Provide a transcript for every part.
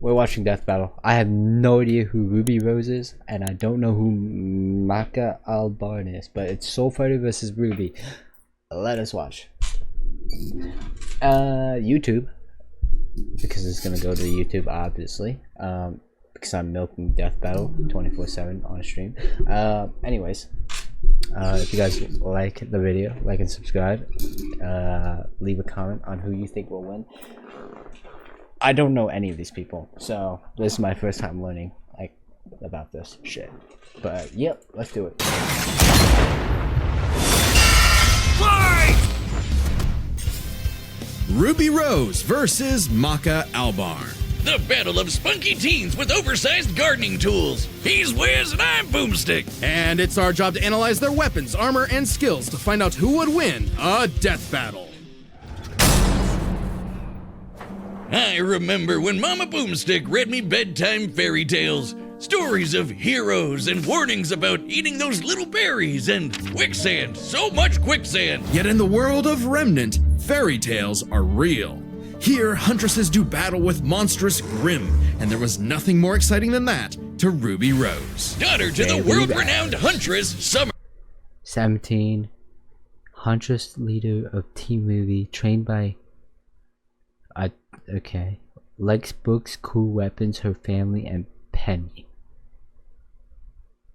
we're watching Death Battle. I have no idea who Ruby Rose is, and I don't know who Maka Albarn is, but it's Soul Fighter versus Ruby. Let us watch. YouTube, because it's gonna go to YouTube, obviously. Because I'm milking Death Battle 24/7 on a stream. Anyways, if you guys like the video, like and subscribe. Leave a comment on who you think will win. I don't know any of these people, so this is my first time learning like about this shit. But yep, let's do it. Fight! Ruby Rose versus Maka Albarn. The battle of spunky teens with oversized gardening tools. He's Wiz and I'm Boomstick. And it's our job to analyze their weapons, armor, and skills to find out who would win a death battle. I remember when Mama Boomstick read me bedtime fairy tales. Stories of heroes and warnings about eating those little berries and quicksand. So much quicksand. Yet in the world of Remnant, fairy tales are real. Here, huntresses do battle with monstrous Grimm, and there was nothing more exciting than that to Ruby Rose. Daughter to the world-renowned huntress, Summer. 17. Huntress leader of Team Movie, trained by... okay. Likes books, cool weapons, her family, and Penny.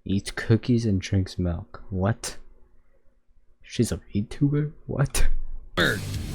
Eats cookies and drinks milk. What? She's a VTuber? What?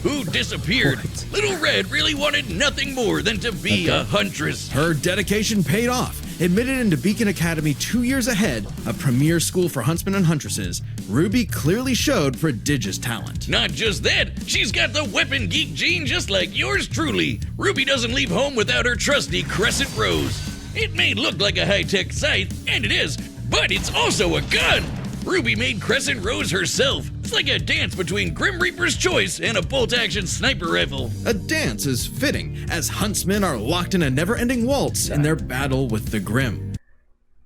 Who disappeared. What? Little Red really wanted nothing more than to be a huntress. Her dedication paid off. Admitted into Beacon Academy 2 years ahead, a premier school for huntsmen and huntresses, Ruby clearly showed prodigious talent. Not just that, she's got the weapon geek gene just like yours truly. Ruby doesn't leave home without her trusty Crescent Rose. It may look like a high-tech scythe, and it is, but it's also a gun. Ruby made Crescent Rose herself. It's like a dance between Grim Reaper's Choice and a bolt-action sniper rifle. A dance is fitting, as huntsmen are locked in a never-ending waltz in their battle with the Grimm.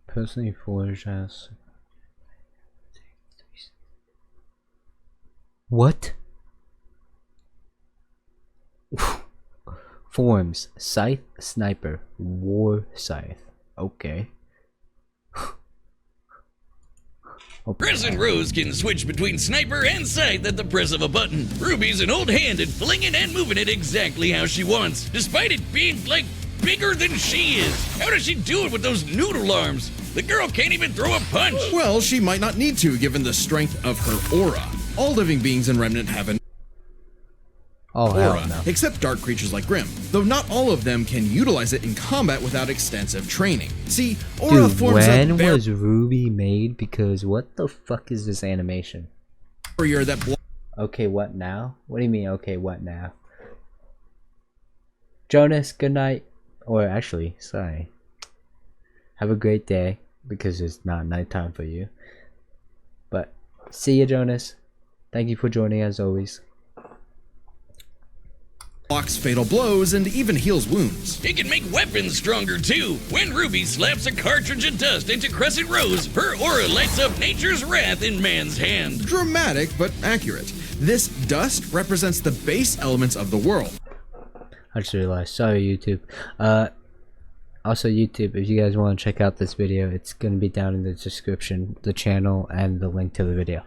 Personally forged as... What? Forms: Scythe, Sniper, War Scythe. Okay. Crescent Rose can switch between sniper and scythe at the press of a button. Ruby's an old hand at flinging and moving it exactly how she wants, despite it being, like, bigger than she is. How does she do it with those noodle arms? The girl can't even throw a punch. Well, she might not need to, given the strength of her aura. All living beings in Remnant have an aura, no. except dark creatures like Grimm, though not all of them can utilize it in combat without extensive training. See, aura Dude, forms when a was Ruby made? Because what the fuck is this animation? barrier that Okay, what now? What do you mean, okay, what now? Jonas, good night. Or actually, sorry. Have a great day, because it's not nighttime for you. But, see ya, Jonas. Thank you for joining as always. blocks fatal blows and even heals wounds. It can make weapons stronger too. When Ruby slaps a cartridge of dust into Crescent Rose, her aura lights up nature's wrath in man's hand. Dramatic, but accurate. This dust represents the base elements of the world. I just realized. Sorry, YouTube. Also, YouTube, if you guys want to check out this video, it's going to be down in the description, the channel, and the link to the video.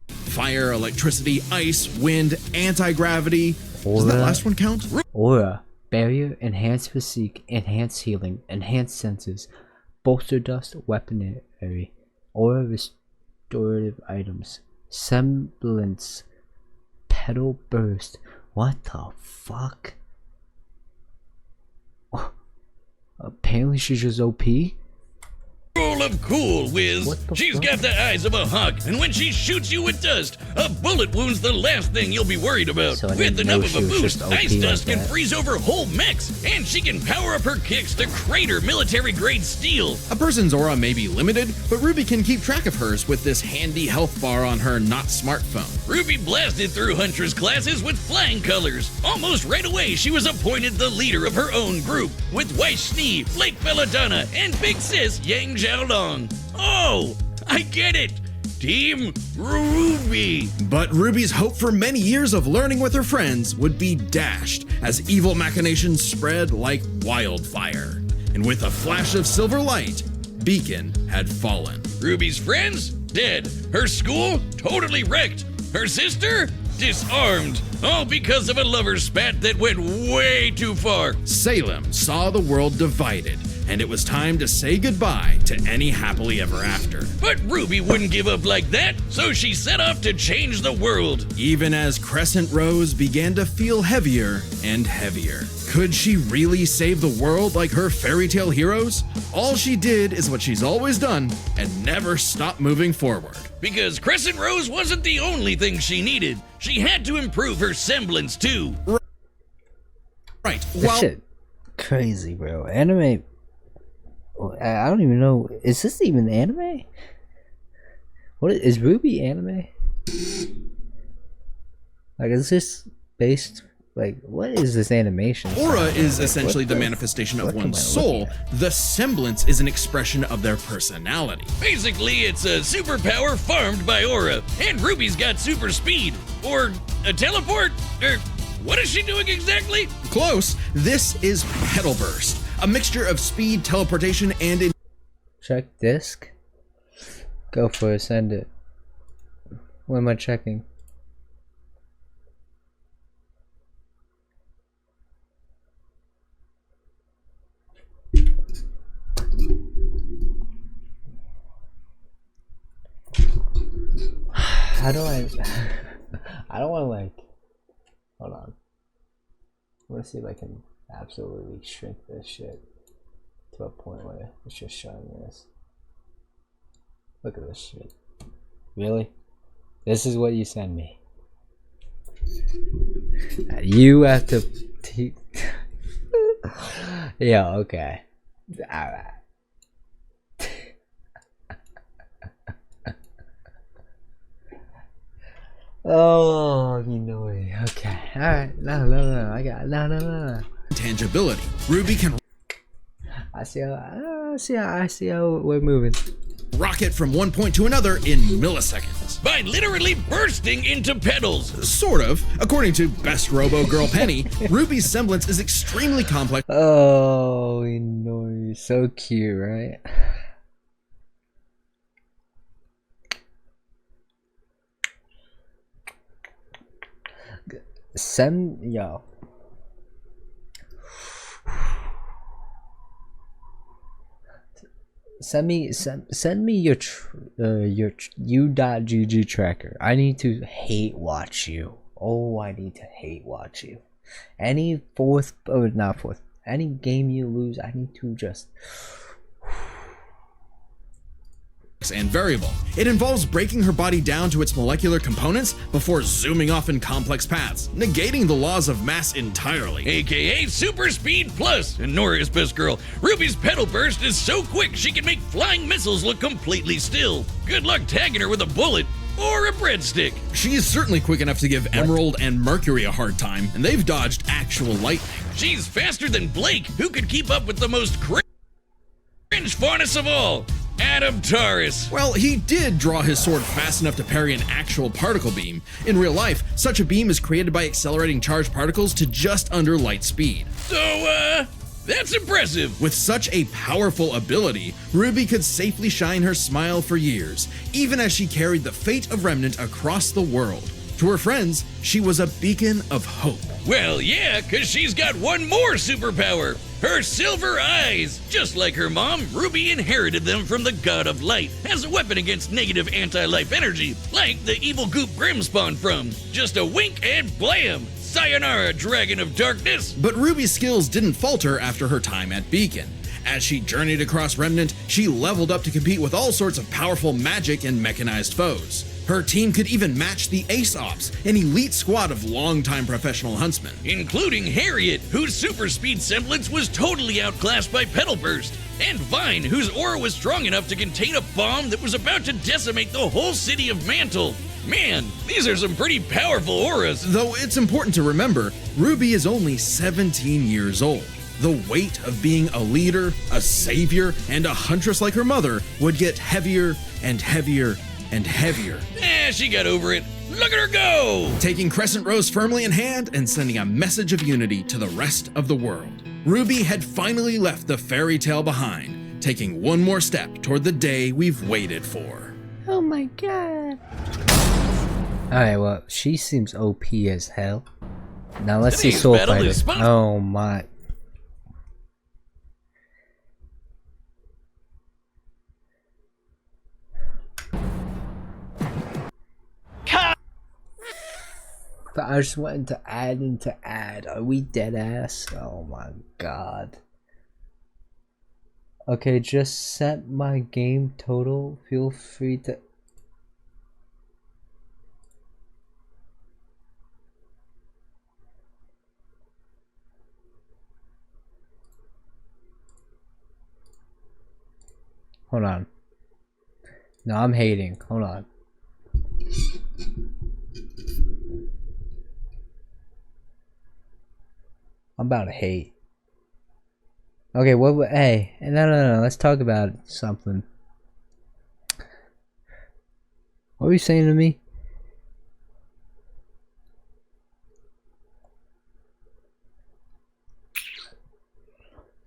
Fire, electricity, ice, wind, anti-gravity. Does that last one count? Aura. Barrier, enhanced physique, enhanced healing, enhanced senses, bolster dust, weaponry, aura restorative items, semblance, petal burst. What the fuck? Apparently she's just OP? Full of cool, Wiz. She's got the eyes of a hawk, and when she shoots you with dust, a bullet wound's the last thing you'll be worried about. So with enough of a boost, ice dust like can freeze over whole mechs, and she can power up her kicks to crater military-grade steel. A person's aura may be limited, but Ruby can keep track of hers with this handy health bar on her not smartphone. Ruby blasted through Huntress classes with flying colors. Almost right away, she was appointed the leader of her own group, with Weiss Schnee, Blake Belladonna, and Big Sis Yang Xiaolong. Oh, I get it. Team Ruby. But Ruby's hope for many years of learning with her friends would be dashed as evil machinations spread like wildfire. And with a flash of silver light, Beacon had fallen. Ruby's friends? Dead. Her school? Totally wrecked. Her sister? Disarmed. All because of a lover's spat that went way too far. Salem saw the world divided, and it was time to say goodbye to any happily ever after. But Ruby wouldn't give up like that, so she set off to change the world. Even as Crescent Rose began to feel heavier and heavier. Could she really save the world like her fairy tale heroes? All she did is what she's always done and never stopped moving forward. Because Crescent Rose wasn't the only thing she needed. She had to improve her semblance too. Right. This shit crazy, bro. Anime. I don't even know. Is this even anime? What is Ruby anime? Like, is this based? Like, what is this animation? Aura is essentially the manifestation of one's soul. The semblance is an expression of their personality. Basically, it's a superpower farmed by Aura. And Ruby's got super speed. Or a teleport. Or what is she doing exactly? Close. This is Petal Burst, a mixture of speed, teleportation, and check disc. Go for it. Send it. What am I checking? How do I don't want to, like, hold on. I want to see if I can absolutely shrink this shit to a point where it's just showing this. Look at this shit. Really? This is what you send me. You have to yeah, okay. Alright. Oh, you know it. Okay. Alright. No. I got no. tangibility. Ruby can I see how we're moving. rocket from one point to another in milliseconds. By literally bursting into petals. Sort of. According to Best Robo Girl Penny, Ruby's semblance is extremely complex. Oh, you know, you're so cute, right? Send me your u.gg tracker. I need to hate watch you. Oh, I need to hate watch you. Any any game you lose, I need to just And variable. It involves breaking her body down to its molecular components before zooming off in complex paths, negating the laws of mass entirely. AKA Super Speed Plus. And Nora is best girl. Ruby's petal burst is so quick she can make flying missiles look completely still. Good luck tagging her with a bullet or a breadstick. She is certainly quick enough to give Emerald and Mercury a hard time, and they've dodged actual lightning. She's faster than Blake, who could keep up with the most cringe faunus of all, Adam Taurus. Well, he did draw his sword fast enough to parry an actual particle beam. In real life, such a beam is created by accelerating charged particles to just under light speed. So, that's impressive. With such a powerful ability, Ruby could safely shine her smile for years, even as she carried the fate of Remnant across the world. To her friends, she was a beacon of hope. Well, yeah, because she's got one more superpower. Her silver eyes. Just like her mom, Ruby inherited them from the God of Light as a weapon against negative anti-life energy, like the evil goop Grim spawned from. Just a wink and blam! Sayonara, Dragon of Darkness! But Ruby's skills didn't falter after her time at Beacon. As she journeyed across Remnant, she leveled up to compete with all sorts of powerful magic and mechanized foes. Her team could even match the Ace Ops, an elite squad of longtime professional huntsmen. Including Harriet, whose super speed semblance was totally outclassed by Petal Burst, and Vine, whose aura was strong enough to contain a bomb that was about to decimate the whole city of Mantle. Man, these are some pretty powerful auras. Though it's important to remember, Ruby is only 17 years old. The weight of being a leader, a savior, and a huntress like her mother would get heavier and heavier and heavier. She got over it. Look at her go! Taking Crescent Rose firmly in hand and sending a message of unity to the rest of the world. Ruby had finally left the fairy tale behind, taking one more step toward the day we've waited for. Oh my god. Alright, well, she seems OP as hell. Now let's see Today's Soul battle Fighter. is spun- Oh my. But I just wanted to add into ad. Are we dead ass? Oh my god. Okay, just set my game total. Feel free to. Hold on. No, I'm hating. Hold on. I'm about to hate. Okay, hey, no, let's talk about something. What were you saying to me?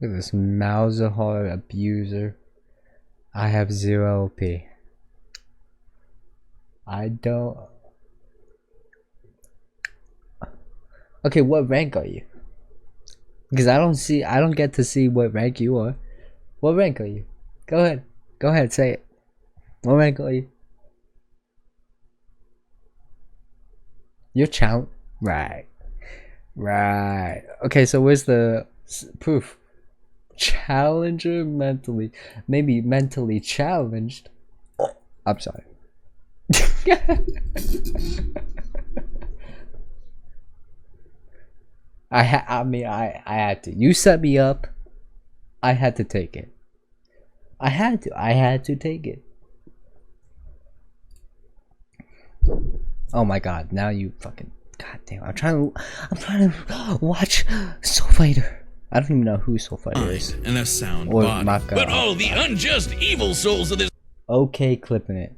Look at this Mauser hard abuser. I have 0 OP. I don't. Okay, what rank are you? Because I don't get to see what rank you are. What rank are you? Go ahead, say it. What rank are you? You're challenge. Right. Okay, so where's the proof? Challenger mentally. Maybe mentally challenged. Oh, I'm sorry. I had to. You set me up. I had to take it. I had to take it. Oh my god, now you fucking goddamn. I'm trying to watch Soul Fighter. I don't even know who Soul Fighter is. And a sound Or body. Maka. But all the unjust evil souls of this Okay, clipping it.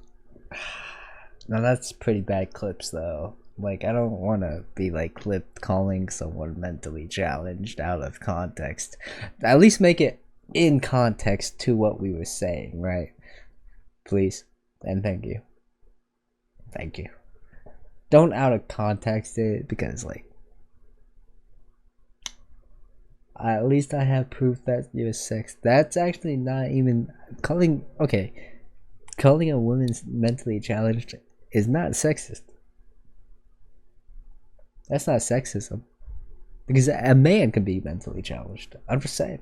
Now that's pretty bad clips though. Like, I don't want to be like clipped calling someone mentally challenged out of context. At least make it in context to what we were saying, right? Please. And thank you. Thank you. Don't out of context it, because like, at least I have proof that you're sex. That's actually not even calling. Okay, calling a woman mentally challenged is not sexist. That's not sexism, because a man can be mentally challenged. I'm just saying.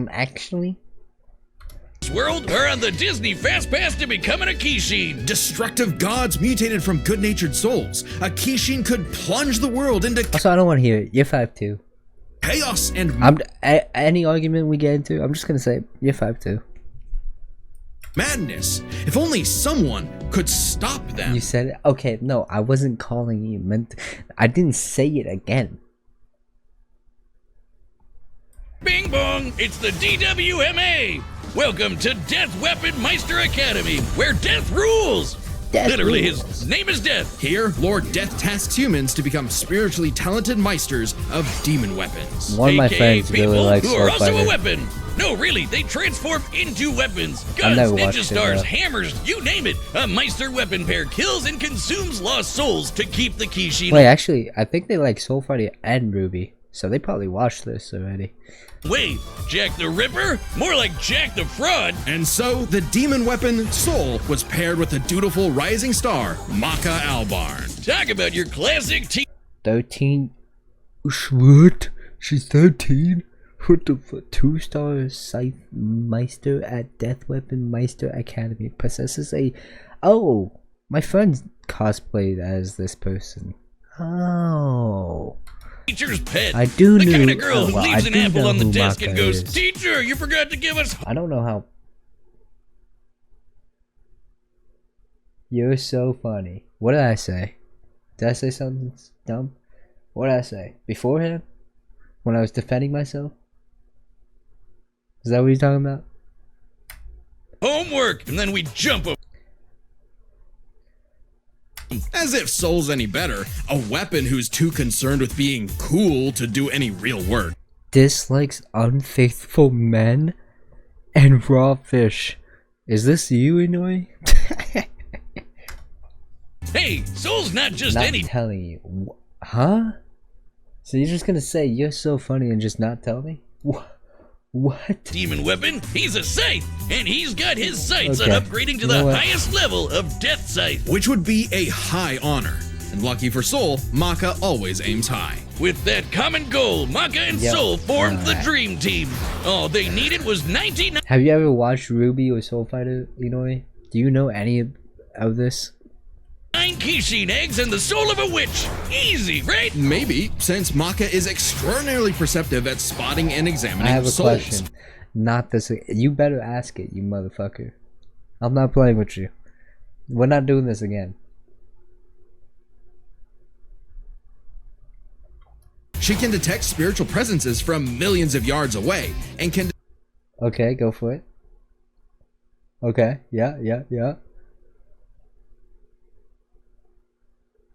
Actually, world are on the Disney fast pass to becoming a Kishin. Destructive gods mutated from good-natured souls. A Kishin could plunge the world into also I don't want to hear it. You're 5'2". chaos and Any argument we get into, I'm just gonna say you're 5'2". madness. If only someone could stop them. You said it. Okay, no, I wasn't calling you I didn't say it again. Bing bong, it's the DWMA. Welcome to Death Weapon Meister Academy, where death rules. Literally, his name is Death. Here, Lord Death tasks humans to become spiritually talented meisters of demon weapons. One of my AKA friends people really likes who Soul are also Fighter. a weapon. No, really, they transform into weapons. I've Guns, never ninja watched it, stars, though. hammers, you name it. A Meister weapon pair kills and consumes lost souls to keep the Kishin Wait, actually, I think they like Soul Fighter and Ruby, so they probably watched this already. Wait, Jack the Ripper? More like Jack the Fraud. And so, the demon weapon, Soul, was paired with the dutiful rising star, Maka Albarn. Talk about your classic 13. What? She's 13? What the fuck? 2-star Scythe Meister at Death Weapon Meister Academy. Possesses a. Oh! My friend cosplayed as this person. Oh. teacher's pet. I do the know. kind of girl who well, leaves I an do apple know on the who desk and Maka goes, is. "Teacher, you forgot to give us." I don't know how. You're so funny. What did I say? Did I say something dumb? What did I say? Beforehand? When I was defending myself? Is that what you're talking about? Homework, and then we jump over. As if Soul's any better, a weapon who's too concerned with being cool to do any real work. Dislikes unfaithful men and raw fish. Is this you, Inouye? Hey, Soul's not just Not any telling you. Huh? So you're just gonna say you're so funny and just not tell me? What? demon weapon. He's a scythe, and he's got his sights Okay. on upgrading to You the know what? highest level of Death Scythe. Which would be a high honor. And lucky for Soul, Maka always aims high. With that common goal, Maka and Yep. Soul formed the Alright. dream team. All they needed was 99 Have you ever watched Ruby or Soul Fighter, Inouye? Do you know any of this? Kishin eggs and the soul of a witch. Easy, right? Maybe, since Maka is extraordinarily perceptive at spotting and examining I have a souls. question. Not this. You better ask it, you motherfucker. I'm not playing with you. We're not doing this again. She can detect spiritual presences from millions of yards away and can Okay, go for it. Okay, yeah.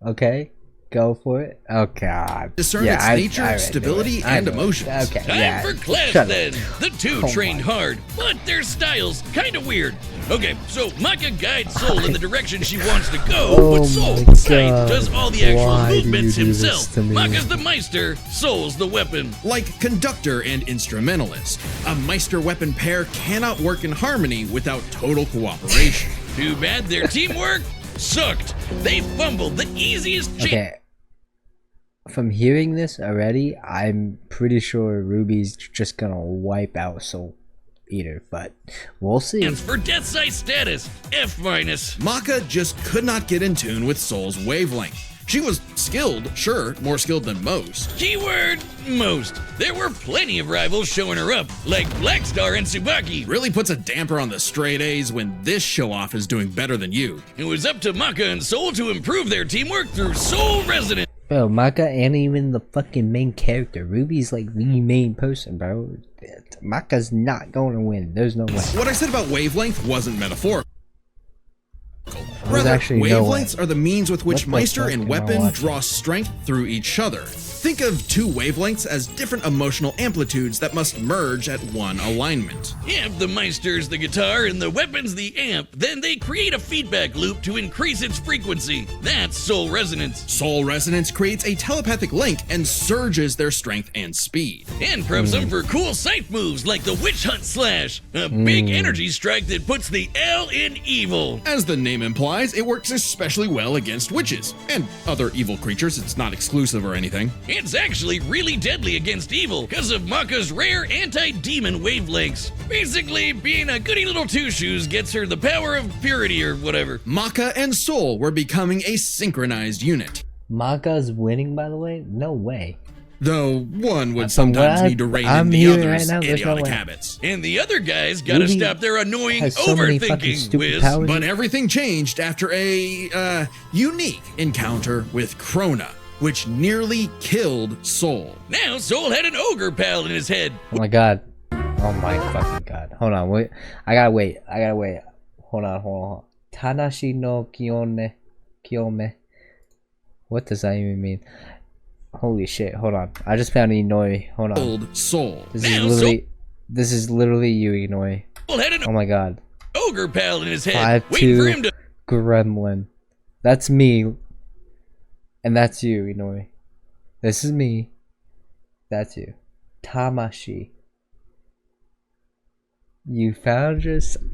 Okay, go for it. Oh god. discern Yeah, its nature, I knew stability, it. I and knew it. emotions. Okay, Time yeah. for class shut then. up. The two Oh trained my- hard, but their styles kinda weird. Okay, so Maka guides Soul in the direction she wants to go, Oh but Soul, my Scythe, God. does all the actual Why do you movements do this himself. to me? Maka's the Meister, Soul's the weapon. Like conductor and instrumentalist, a Meister weapon pair cannot work in harmony without total cooperation. Too bad their teamwork sucked. They fumbled the easiest chance. Okay. From hearing this already, I'm pretty sure Ruby's just gonna wipe out Soul Eater, but we'll see. For Death Scythe status, F-. Maka just could not get in tune with Soul's wavelength. She was skilled, sure, more skilled than most. Keyword most. There were plenty of rivals showing her up, like Blackstar and Tsubaki. Really puts a damper on the straight A's when this show-off is doing better than you. It was up to Maka and Soul to improve their teamwork through Soul Resonance. Bro, Maka ain't even the fucking main character. Ruby's like the main person, bro. Maka's not gonna win. There's no way. What I said about wavelength wasn't metaphorical. There's Rather, actually no way. wavelengths are the means with which What the Meister fuck and am I weapon watching? draw strength through each other. Think of two wavelengths as different emotional amplitudes that must merge at one alignment. If the Meister's the guitar and the weapon's the amp, then they create a feedback loop to increase its frequency. That's Soul Resonance. Soul resonance creates a telepathic link and surges their strength and speed. And preps them for cool scythe moves like the Witch Hunt Slash, a big energy strike that puts the L in evil. As the name implies, it works especially well against witches and other evil creatures. It's not exclusive or anything. It's actually really deadly against evil because of Maka's rare anti-demon wavelengths. Basically, being a goody little two-shoes gets her the power of purity or whatever. Maka and Soul were becoming a synchronized unit. Maka's winning, by the way? No way. Though one would From sometimes what need to rein I'm in the hearing other's right now, there's no idiotic way. habits. And the other guys gotta Ruby stop their annoying has so many fucking overthinking, stupid Wiz. powers. But everything changed after a unique encounter with Krona, which nearly killed Soul. Now Soul had an ogre pal in his head. Oh my god. Oh my fucking god. Hold on, wait. I gotta wait. Hold on. Tanashi no Kiyome. What does that even mean? Holy shit, hold on. I just found Inouye. Hold on. Killed Soul. This is literally you, Inouye. Soul had an Oh my god. ogre pal in his head, 5'2" waiting for him to... Gremlin. That's me. And that's you, Inouye. This is me. That's you. Tamashi. You found yourself.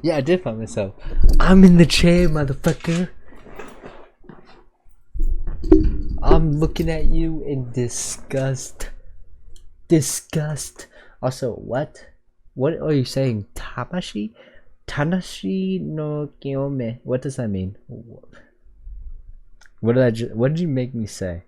Yeah, I did find myself. I'm in the chair, motherfucker. I'm looking at you in disgust. Disgust. Also, what? What are you saying? Tamashi? Tanashi no Kiyome. What does that mean? What did you make me say?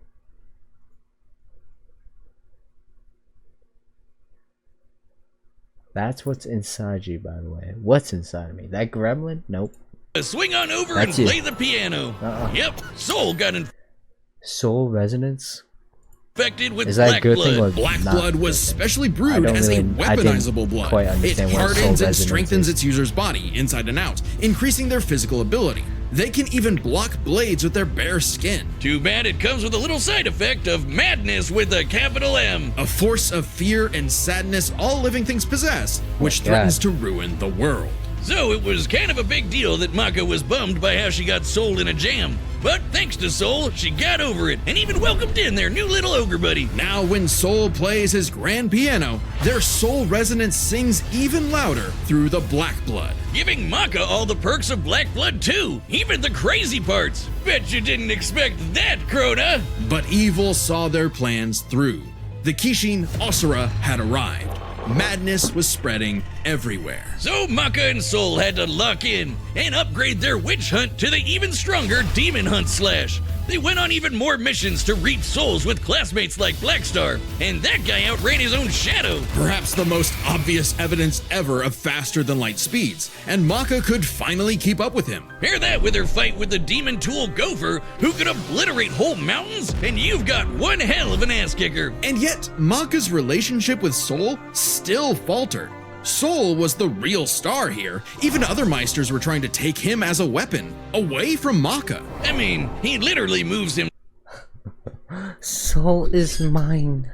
That's what's inside you, by the way. What's inside me? That gremlin? Nope. swing on over That's and it. play the piano. Yep, Soul got in Soul resonance? infected with Is that a black good thing blood. or Black not blood a was good thing? specially I brewed don't as a really- I didn't weaponizable blood. quite It understand what soul hardens and resonance strengthens is. its user's body, inside and out, increasing their physical ability. They can even block blades with their bare skin. Too bad it comes with a little side effect of madness with a capital M. A force of fear and sadness all living things possess, which God. threatens to ruin the world. So it was kind of a big deal that Maka was bummed by how she got sold in a jam. But thanks to Soul, she got over it and even welcomed in their new little ogre buddy. Now when Soul plays his grand piano, their soul resonance sings even louder through the black blood. Giving Maka all the perks of black blood too, even the crazy parts. Bet you didn't expect that, Krona. But evil saw their plans through. The Kishin Asura had arrived. Madness was spreading everywhere. So Maka and Soul had to lock in and upgrade their witch hunt to the even stronger demon hunt slash. They went on even more missions to reap souls with classmates like Blackstar, and that guy outran his own shadow. Perhaps the most obvious evidence ever of faster than light speeds, and Maka could finally keep up with him. Pair that with her fight with the demon tool Gopher, who could obliterate whole mountains, and you've got one hell of an ass kicker. And yet, Maka's relationship with Soul still faltered. Soul was the real star here. Even other Meisters were trying to take him as a weapon, away from Maka. I mean, he literally moves Soul is mine.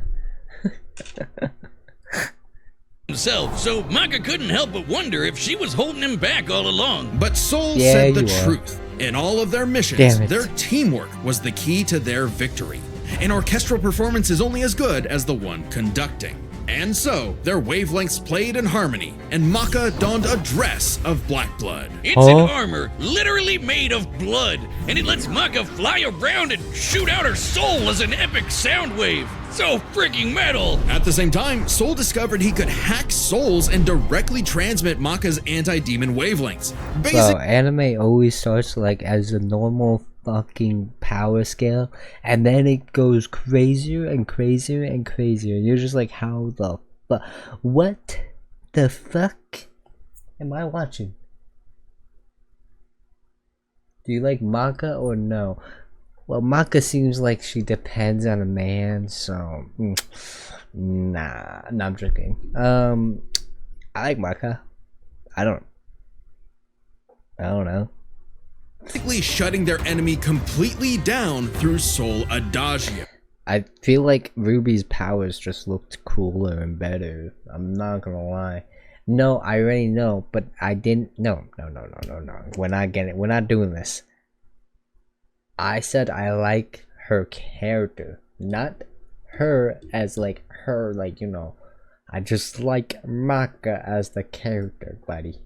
himself, so Maka couldn't help but wonder if she was holding him back all along. But Soul Yeah, said the you are. truth. In all of their missions, Damn it. their teamwork was the key to their victory. An orchestral performance is only as good as the one conducting. And so, their wavelengths played in harmony, and Maka donned a dress of black blood. It's Huh? an armor literally made of blood, and it lets Maka fly around and shoot out her soul as an epic sound wave. So freaking metal! At the same time, Soul discovered he could hack souls and directly transmit Maka's anti-demon wavelengths. Bro, anime always starts like as a normal fucking power scale, and then it goes crazier and crazier and crazier. You're just like, how the fuck? What the fuck am I watching? Do you like Maka or no? Well, Maka seems like she depends on a man, so nah, I'm joking. I like Maka. I don't know. basically shutting their enemy completely down through Soul Adagio. I feel like Ruby's powers just looked cooler and better. I'm not gonna lie. No, I already know, but I didn't. No. We're not getting it. We're not doing this. I said I like her character, not her as like her, like, you know. I just like Maka as the character, buddy.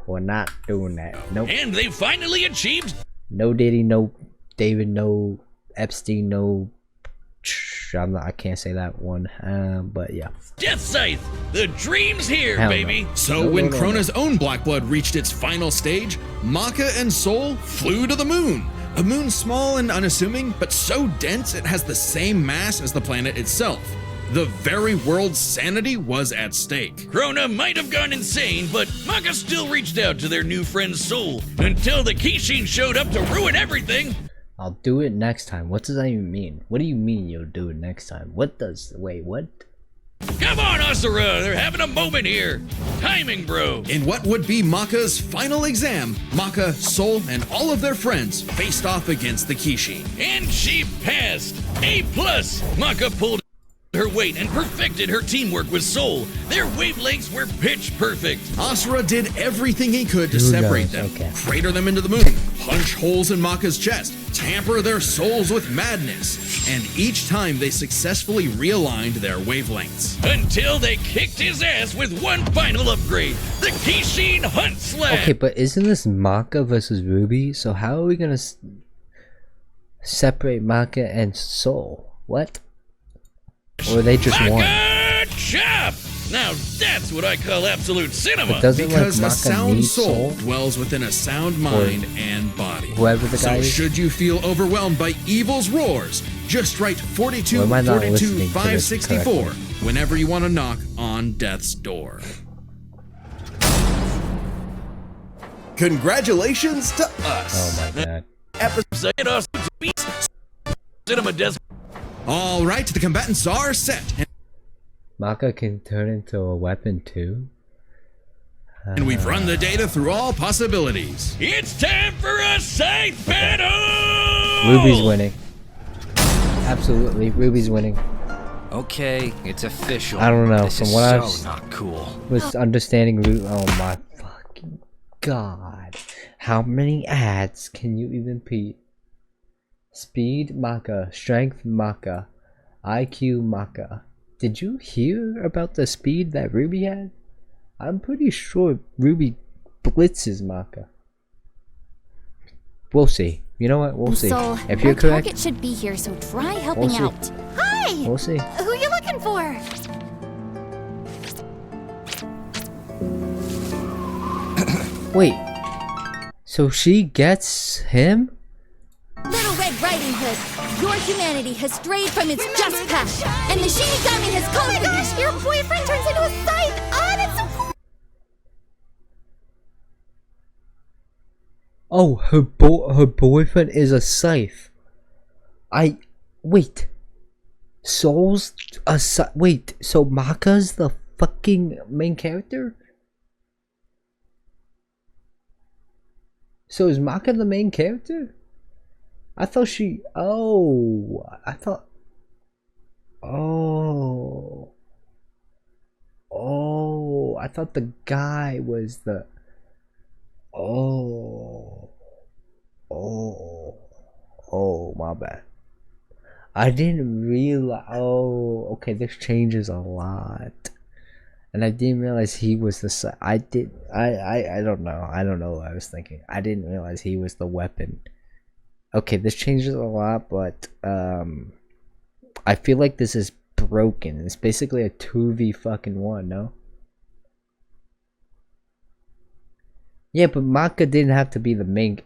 We're not doing that. Nope. And they finally achieved No Diddy, no David, no Epstein, no. I can't say that one. But yeah. Death Scythe. The dream's here, Hell no. baby. So No, when no. Krona's own Black Blood reached its final stage, Maka and Soul flew to the moon. A moon small and unassuming, but so dense it has the same mass as the planet itself. The very world's sanity was at stake. Krona might have gone insane, but Maka still reached out to their new friend's soul until the Kishin showed up to ruin everything. I'll do it next time. What does that even mean? What do you mean you'll do it next time? What does... Wait, what? Come on, Asura, they're having a moment here. Timing, bro. In what would be Maka's final exam, Maka, Soul, and all of their friends faced off against the Kishin. And she passed. A+. Maka pulled her weight and perfected her teamwork with Soul. Their wavelengths were pitch perfect. Asura did everything he could to Who separate knows? them, Okay. crater them into the moon, punch holes in Maka's chest, tamper their souls with madness, and each time they successfully realigned their wavelengths. Until they kicked his ass with one final upgrade, the Kishin Hunt Slap. Okay, but isn't this Maka versus Ruby? So how are we gonna separate Maka and Soul? What? Or they just won? Maka Chop! Now that's what I call absolute cinema. But doesn't Because like a Maka sound need soul Soul? dwells within a sound mind and body. Whoever the guy So is? should you feel overwhelmed by evil's roars, just write 42 Or am I not 42 listening to this 564 correctly? whenever you want to knock on death's door. Congratulations to us. Oh my god. Say it us to be cinema desk. All right, the combatants are set. Maka can turn into a weapon too? And we've run the data through all possibilities. It's time for a scythe battle! Ruby's winning. Absolutely, Ruby's winning. Okay, it's official. I don't know, This from is what I've so not cool. was understanding oh my fucking god. How many ads can you even repeat? Speed Maka, Strength Maka, IQ Maka. Did you hear about the speed that Ruby had? I'm pretty sure Ruby blitzes Maka. We'll see. You know what? We'll see. So, If you're my correct, target should be here, so try helping We'll see. out. Hi! we'll see. Who are you looking for? Wait. So she gets him? Little Red Riding Hood, your humanity has strayed from its just path, and the Shinigami has called for you. Your boyfriend turns into a scythe. Oh, that's so cool. Oh, her boyfriend is a scythe. Wait. Soul's a scythe. Wait, so Maka's the fucking main character? So is Maka the main character? I thought she. Oh, I thought. Oh. Oh, I thought the guy was the. Oh. Oh, my bad. I didn't realize. Oh, okay, this changes a lot. And I didn't realize he was the. I don't know. I don't know what I was thinking. I didn't realize he was the weapon. Okay, this changes a lot, but I feel like this is broken. It's basically a 2v1, no? Yeah, but Maka didn't have to be the main.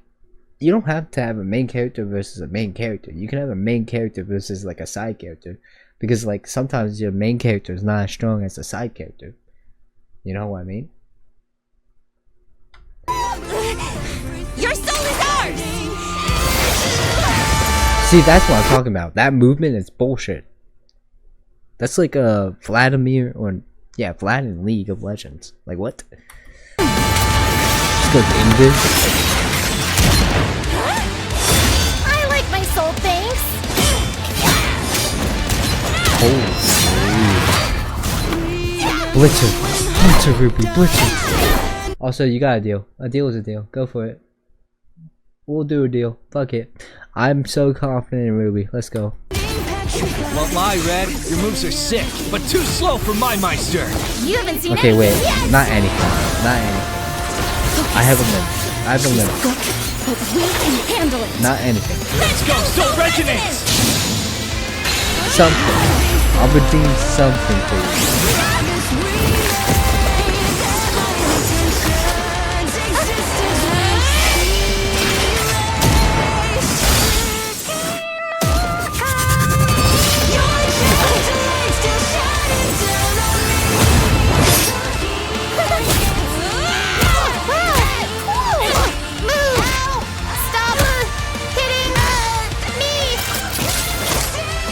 You don't have to have a main character versus a main character. You can have a main character versus like a side character, because like sometimes your main character is not as strong as a side character. You know what I mean? Your soul is ours! See, that's what I'm talking about. That movement is bullshit. That's like Vladimir or Vlad in League of Legends. Like what? Let's go David. I like my soul, thanks. Holy. Blitzer, Ruby, Blitzer. Also, you got a deal. A deal is a deal. Go for it. We'll do a deal. Fuck it. I'm so confident in Ruby. Let's go. Won't lie, Red. Your moves are sick, but too slow for my Meister. You haven't seen Okay, wait. anything yet. Not anything. Not anything. I have a limit. I have a limit. But we can handle it. Not anything. Let's go, Soul Resonates! Something. I'll redeem something for you.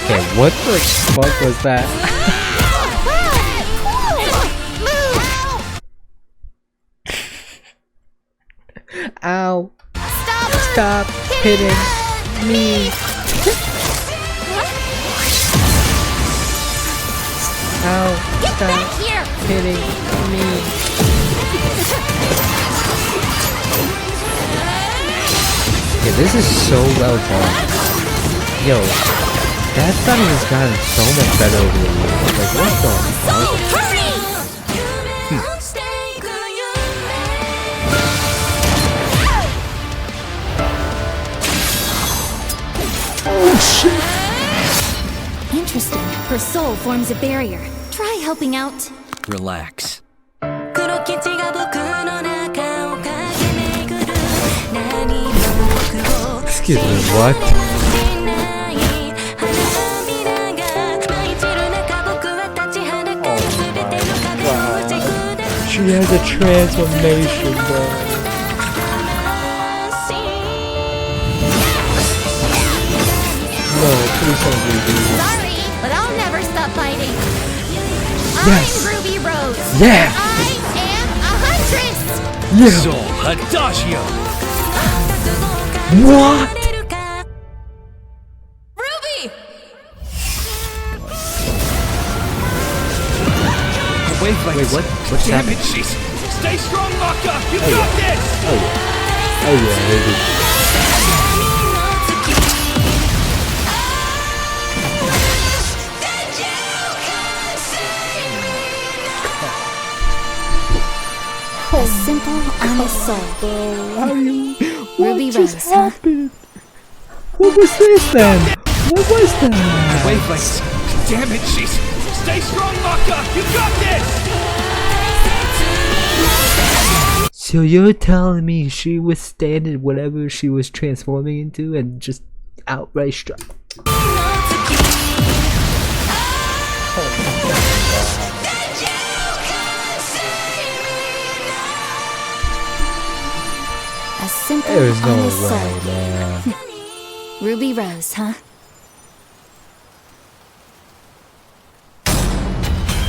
Okay, what the fuck was that? Ow! Stop hitting me! Ow! Stop hitting me! Okay, this is so well done. Yo, that battle has gotten so much better over the years. Like, what the fuck? Oh shit! Interesting. Her soul forms a barrier. Try helping out. Relax. Excuse me, what? She has a transformation, bro. No, please don't do this. Sorry, but I'll never stop fighting. Yes. I'm Ruby Rose. Yeah. I am a huntress. Yeah. Soul Adagio. What? Ruby! The wavelengths. Wait, what? What's Damn happening? it, she's... Stay strong, Maka! You got this! Oh yeah, baby. A simple, honest soul. How you? Ruby What just Rose, huh? happened? What was this then? What was The that? wavelengths. Damn it, she's... Stay strong, Maka! You got this! So you're telling me she withstanded whatever she was transforming into and just outright struck? A simple, There's no honest way, soul. man. Ruby Rose, huh?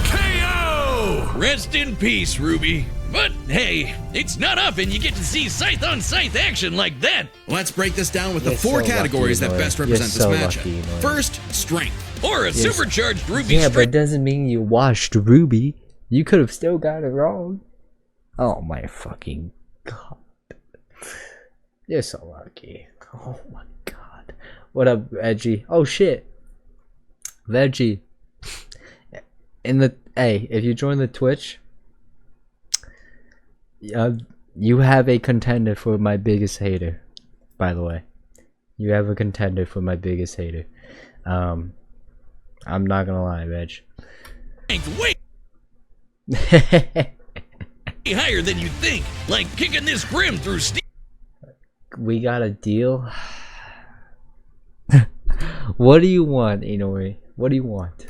KO! Rest in peace, Ruby. But hey, it's not often you get to see scythe-on-scythe action like that. Let's break this down with the You're four so categories lucky, that Noy. best You're represent so this lucky, matchup. Noy. First, strength. Or a supercharged Ruby Yeah, but strength. it doesn't mean you watched Ruby. You could have still got it wrong. Oh my fucking god. You're so lucky. Oh my god. What up, Veggie? Oh shit. Veggie. Hey, if you join the Twitch, you have a contender for my biggest hater. By the way, you have a contender for my biggest hater. I'm not gonna lie, Reg. Way higher than you think. Like kicking this grim through steel. We got a deal. What do you want, Inori? What do you want?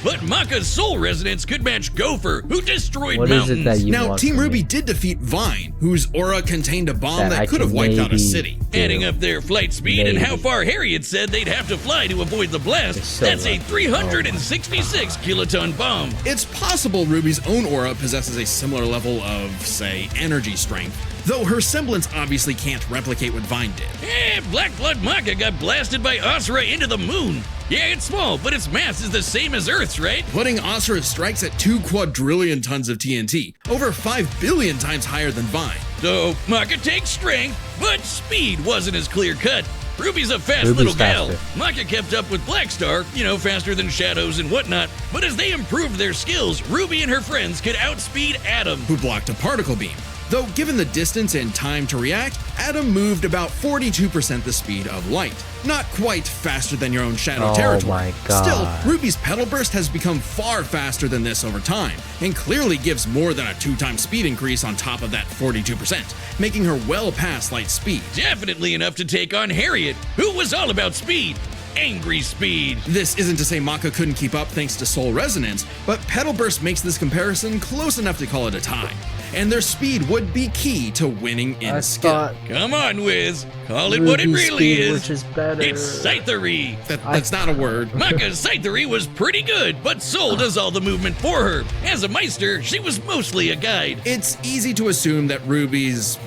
But Maka's soul resonance could match Gopher, who destroyed What is mountains. it that you Now, want Team from Ruby me? did defeat Vine, whose aura contained a bomb That that I could have can wiped out a maybe city. do. Adding up their flight speed and how Maybe. far Harriet said they'd have to fly to avoid the blast, It's so that's a lucky. 366 kiloton bomb. It's possible Ruby's own aura possesses a similar level of, say, energy strength, though her semblance obviously can't replicate what Vine did. Black Blood Maka got blasted by Asura into the moon. Yeah, it's small, but its mass is the same as Earth's, right? Putting Asura's strikes at 2 quadrillion tons of TNT, over 5 billion times higher than Vine. So, Maka takes strength, but speed wasn't as clear cut. Ruby's a fast Ruby's little gal. faster. Maka kept up with Black Star, faster than Shadows and whatnot. But as they improved their skills, Ruby and her friends could outspeed Atom. Who blocked a particle beam. Though given the distance and time to react, Atom moved about 42% the speed of light. Not quite faster than your own Shadow Oh territory. my God. Still, Ruby's Petal Burst has become far faster than this over time, and clearly gives more than a 2-time speed increase on top of that 42%, making her well past light speed. Definitely enough to take on Harriet, who was all about speed. Angry speed. This isn't to say Maka couldn't keep up thanks to Soul Resonance, but Petal Burst makes this comparison close enough to call it a tie. And their speed would be key to winning in I skill. thought Come on, Wiz. Call it what it Ruby's really speed, is. which is better. It's Scythery. That's not a word. Maka's Scythery was pretty good, but Soul does all the movement for her. As a Meister, she was mostly a guide. It's easy to assume that Ruby's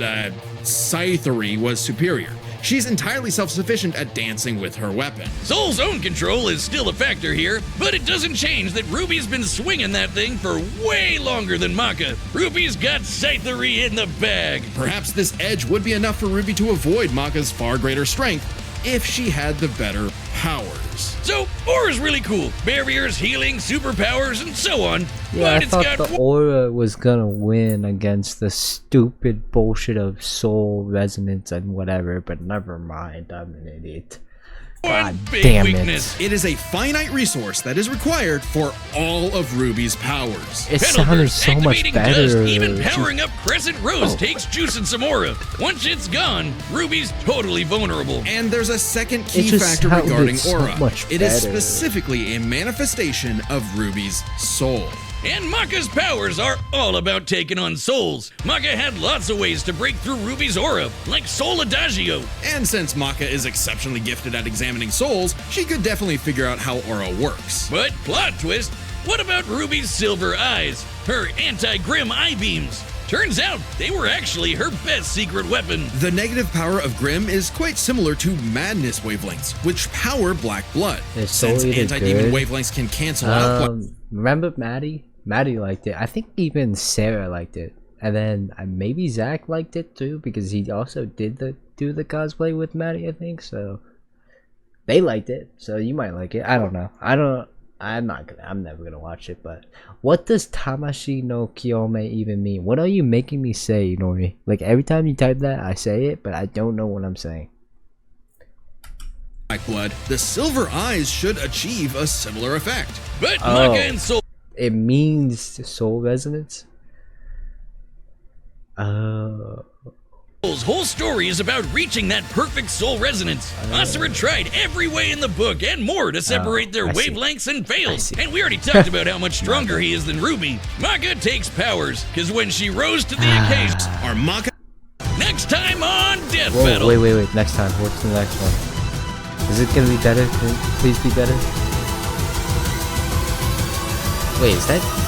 Scythery was superior. She's entirely self-sufficient at dancing with her weapon. Soul's own control is still a factor here, but it doesn't change that Ruby's been swinging that thing for way longer than Maka. Ruby's got Scythery in the bag. Perhaps this edge would be enough for Ruby to avoid Maka's far greater strength if she had the better powers. So, Aura's really cool. Barriers, healing, superpowers, and so on. Yeah, but I it's thought got the aura was gonna win against the stupid bullshit of soul resonance and whatever, but never mind, I'm an idiot. one God big damn weakness. It is a finite resource that is required for all of Ruby's powers. It Petal sounded Burst, so much activating better. dust, even powering up Crescent Rose Oh. takes juice and some aura. Once it's gone, Ruby's totally vulnerable. And there's a second key It just factor sounded regarding so aura. much It is better. specifically a manifestation of Ruby's soul. And Maka's powers are all about taking on souls. Maka had lots of ways to break through Ruby's aura, like Soul Adagio. And since Maka is exceptionally gifted at examining souls, she could definitely figure out how aura works. But plot twist, what about Ruby's silver eyes? Her anti-grim eye beams? Turns out they were actually her best secret weapon. The negative power of Grim is quite similar to Madness wavelengths, which power Black Blood. It's Since solely the anti-demon good. wavelengths can cancel out. Remember Maddie? Maddie liked it. I think even Sarah liked it. And then maybe Zach liked it too, because he also did do the cosplay with Maddie, I think. So they liked it. So you might like it. I don't know. I'm never gonna watch it. But what does Tamashi no Kiyome even mean? What are you making me say, Nori? Like every time you type that, I say it, but I don't know what I'm saying. Black Blood, the silver eyes should achieve a similar effect. But Maka and Soul It means soul resonance. Soul's whole story is about reaching that perfect soul resonance. Asura tried every way in the book and more to separate their I see. wavelengths and failed. see. And we already talked about how much stronger he is than Ruby. Maka takes powers, because when she rose to the occasion. Our Maka Next time on Death Whoa, Battle. wait. Next time. What's the next one? Is it gonna be better? Can it please be better? Wait, is that?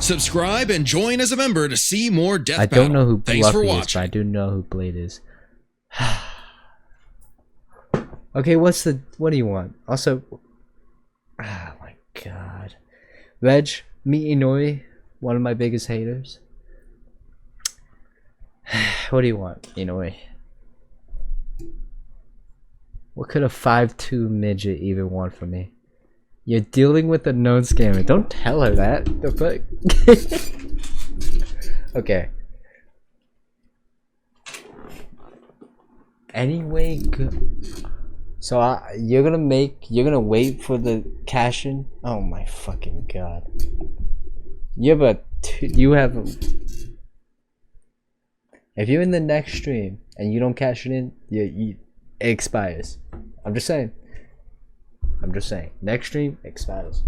subscribe and join as a member to see more Death I Battle. don't know who Thanks for Fluffy is, watching. but I do know who Blade is. Okay, what do you want? Also, oh my god. Reg, meet Inori, one of my biggest haters. What do you want, Inori? What could a 5'2" midget even want from me? You're dealing with a known scammer. Don't tell her that. The fuck? Okay. Anyway, good. So you're gonna wait for the cash in? Oh my fucking god. If you're in the next stream and you don't cash it in, it expires. I'm just saying. Next stream expires.